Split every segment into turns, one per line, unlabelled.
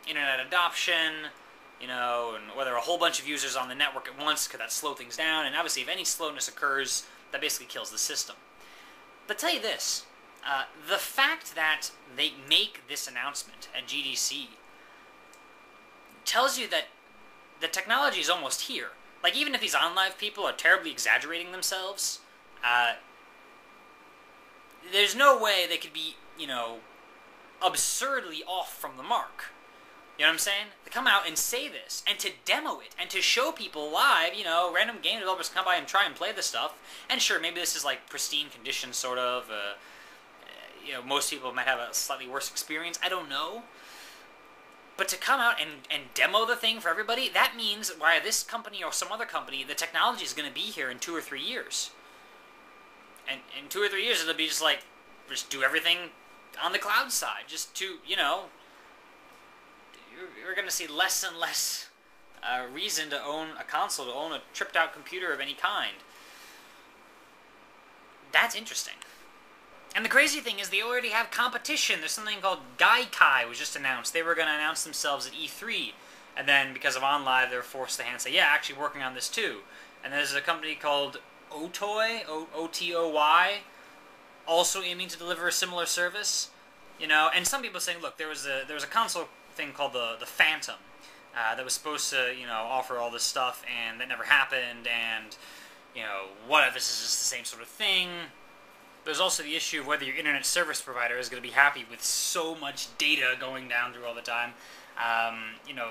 internet adoption, you know, and whether a whole bunch of users on the network at once, could that slow things down? And obviously, if any slowness occurs, that basically kills the system. But tell you this, the fact that they make this announcement at GDC tells you that the technology is almost here. Like, even if these OnLive people are terribly exaggerating themselves, there's no way they could be, you know, absurdly off from the mark. You know what I'm saying? To come out and say this, and to demo it, and to show people live, you know, random game developers come by and try and play this stuff. And sure, maybe this is like pristine condition, sort of. You know, most people might have a slightly worse experience. I don't know. But to come out and demo the thing for everybody, that means why this company or some other company, the technology is going to be here in 2 or 3 years. And in 2 or 3 years, it'll be just like, just do everything on the cloud side. Just to, you know, you're going to see less and less reason to own a console, to own a tripped-out computer of any kind. That's interesting. And the crazy thing is they already have competition. There's something called Gaikai was just announced. They were going to announce themselves at E3. And then because of OnLive, they were forced to hand say, yeah, actually working on this too. And there's a company called Otoy, O-T-O-Y, also aiming to deliver a similar service. You know, and some people saying, look, there was a console thing called the Phantom that was supposed to, you know, offer all this stuff, and that never happened, and, you know, what if this is just the same sort of thing? There's also the issue of whether your internet service provider is going to be happy with so much data going down through all the time. You know,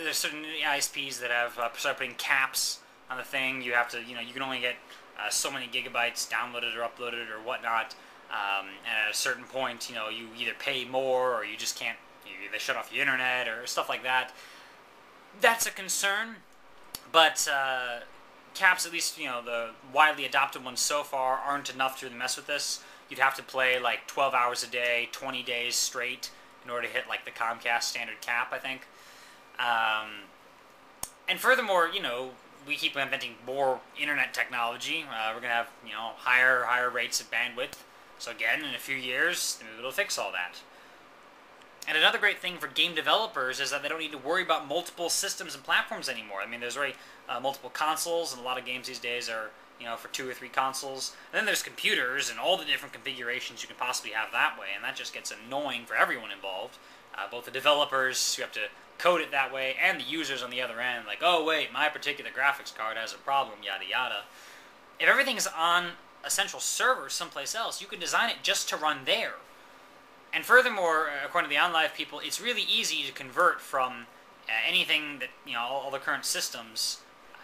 there's certain ISPs that have started putting caps on the thing. You have to, you know, you can only get so many gigabytes downloaded or uploaded or whatnot. And at a certain point, you know, you either pay more or you just can't, they shut off your internet or stuff like that. That's a concern, but caps, at least, you know, the widely adopted ones so far, aren't enough to mess with this. You'd have to play like 12 hours a day, 20 days straight in order to hit like the Comcast standard cap, I think. And furthermore, you know, we keep inventing more internet technology. We're going to have, you know, higher rates of bandwidth. So again, in a few years, maybe it'll fix all that. And another great thing for game developers is that they don't need to worry about multiple systems and platforms anymore. I mean, there's already multiple consoles, and a lot of games these days are, you know, for 2 or 3 consoles. And then there's computers and all the different configurations you can possibly have that way, and that just gets annoying for everyone involved. Both the developers who have to code it that way, and the users on the other end, like, oh wait, my particular graphics card has a problem, yada yada. If everything is on a central server someplace else, you can design it just to run there. And furthermore, according to the OnLive people, it's really easy to convert from anything that, you know, all the current systems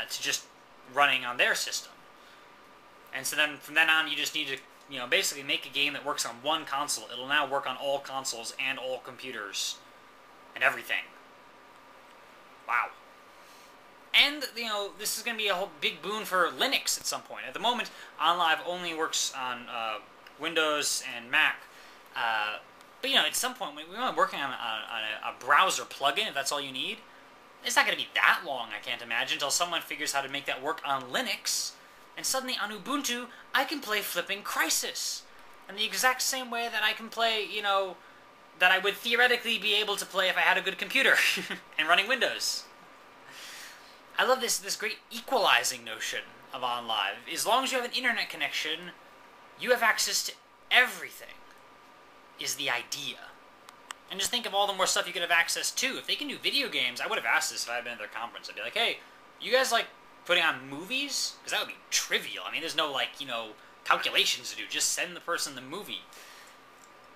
to just running on their system. And so then, from then on, you just need to, you know, basically make a game that works on one console. It'll now work on all consoles and all computers and everything. Wow. And, you know, this is going to be a whole big boon for Linux at some point. At the moment, OnLive only works on Windows and Mac. But, you know, at some point, when we're working on a browser plugin, if that's all you need, it's not going to be that long, I can't imagine, until someone figures how to make that work on Linux. And suddenly, on Ubuntu, I can play flipping Crysis. In the exact same way that I can play, you know, that I would theoretically be able to play if I had a good computer and running Windows. I love this great equalizing notion of OnLive. As long as you have an internet connection, you have access to everything, is the idea. And just think of all the more stuff you could have access to. If they can do video games, I would have asked this if I had been at their conference. I'd be like, hey, you guys like putting on movies? Because that would be trivial. I mean, there's no, like, you know, calculations to do. Just send the person the movie.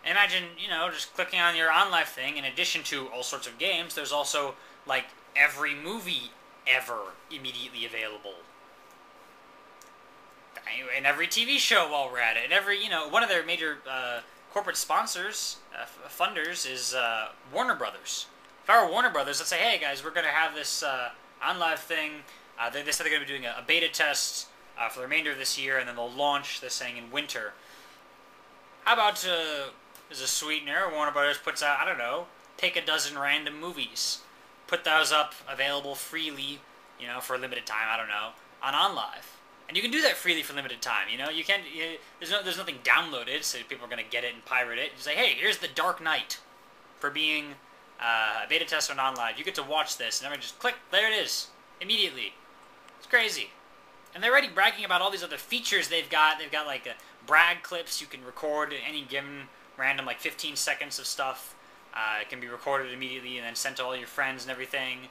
Imagine, you know, just clicking on your OnLive thing. In addition to all sorts of games, there's also, like, every movie ever immediately available. And every TV show while we're at it. And every, you know, one of their major corporate sponsors, funders, is Warner Brothers. If I were Warner Brothers, I'd say, hey guys, we're going to have this OnLive thing. They said they're going to be doing a beta test for the remainder of this year, and then they'll launch this thing in winter. How about, as a sweetener, Warner Brothers puts out, I don't know, take a dozen random movies. Put those up, available freely, you know, for a limited time, I don't know, on OnLive. And you can do that freely for limited time, you know? You can't, there's nothing downloaded, so people are going to get it and pirate it. You say, hey, here's The Dark Knight for being beta tester on OnLive. You get to watch this, and everyone just click, there it is, immediately. It's crazy. And they're already bragging about all these other features they've got. They've got like brag clips. You can record any given random like 15 seconds of stuff. It can be recorded immediately and then sent to all your friends and everything.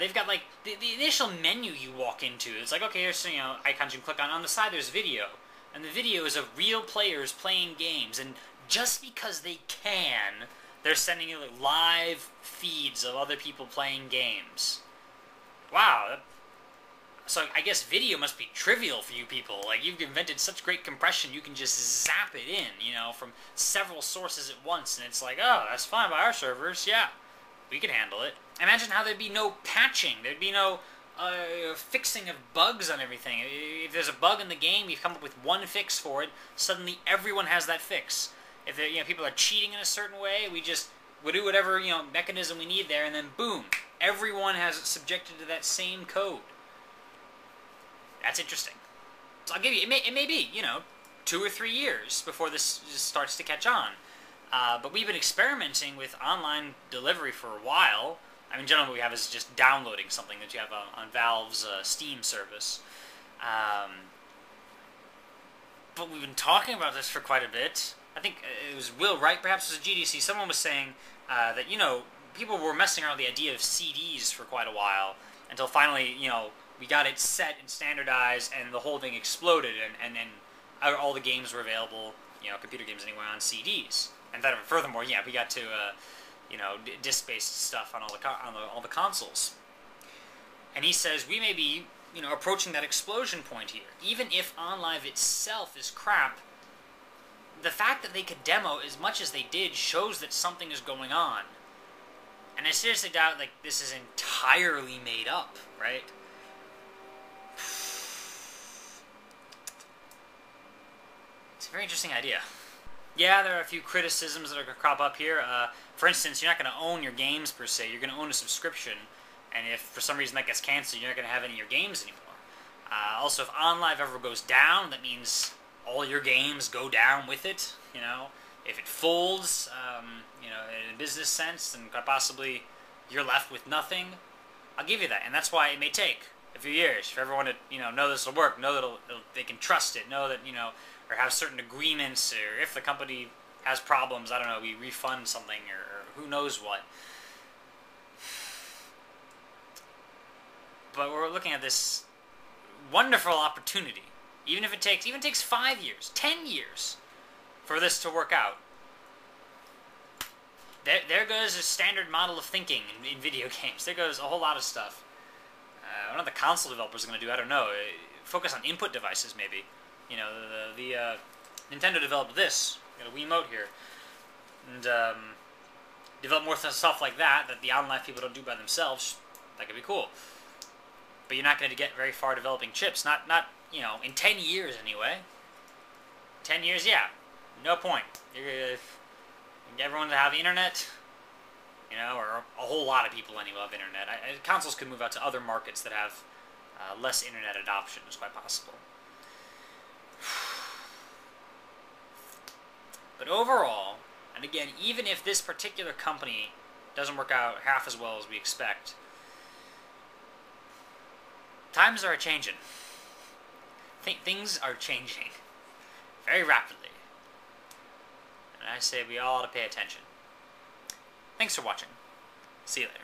They've got like the initial menu you walk into. It's like, okay, here's icons you can click on. On the side there's video. And the video is of real players playing games. And just because they can, they're sending you like live feeds of other people playing games. Wow. So I guess video must be trivial for you people. Like, you've invented such great compression, you can just zap it in, from several sources at once. And it's like, oh, that's fine by our servers. Yeah, we can handle it. Imagine how there'd be no patching. There'd be no fixing of bugs on everything. If there's a bug in the game, you've come up with one fix for it. Suddenly everyone has that fix. If people are cheating in a certain way, we'll do whatever mechanism we need there, and then boom, everyone has subjected to that same code. That's interesting. So I'll give you, it may be, 2 or 3 years before this just starts to catch on. But we've been experimenting with online delivery for a while. I mean, generally what we have is just downloading something that you have on Valve's Steam service. But we've been talking about this for quite a bit. I think it was Will Wright, perhaps it was GDC. Someone was saying that, people were messing around with the idea of CDs for quite a while until finally, we got it set and standardized, and the whole thing exploded, and all the games were available, computer games anyway, on CDs. And then, furthermore, we got to, disc-based stuff on all the consoles. And he says we may be, approaching that explosion point here. Even if OnLive itself is crap, the fact that they could demo as much as they did shows that something is going on. And I seriously doubt, this is entirely made up, right? It's a very interesting idea. Yeah, there are a few criticisms that are going to crop up here. For instance, you're not going to own your games per se. You're going to own a subscription. And if for some reason that gets canceled, you're not going to have any of your games anymore. Also, if OnLive ever goes down, that means all your games go down with it. If it folds, in a business sense, then quite possibly you're left with nothing. I'll give you that. And that's why it may take a few years for everyone to, know this will work, know that they can trust it, know that, or have certain agreements, or if the company has problems, I don't know, we refund something, or who knows what. But we're looking at this wonderful opportunity, even if it takes 5 years, 10 years for this to work out. There goes a standard model of thinking in video games. There goes a whole lot of stuff. What are the console developers going to do? I don't know. Focus on input devices, maybe. Nintendo developed this. Got a Wiimote here. And develop more stuff like that the OnLive people don't do by themselves. That could be cool. But you're not going to get very far developing chips. Not in 10 years anyway. 10 years, yeah. No point. You're going to get everyone to have the internet. Or a whole lot of people anyway have internet. Consoles could move out to other markets that have less internet adoption. It's quite possible. But overall, and again, even if this particular company doesn't work out half as well as we expect, times are changing. Things are changing very rapidly. And I say we all ought to pay attention. Thanks for watching. See you later.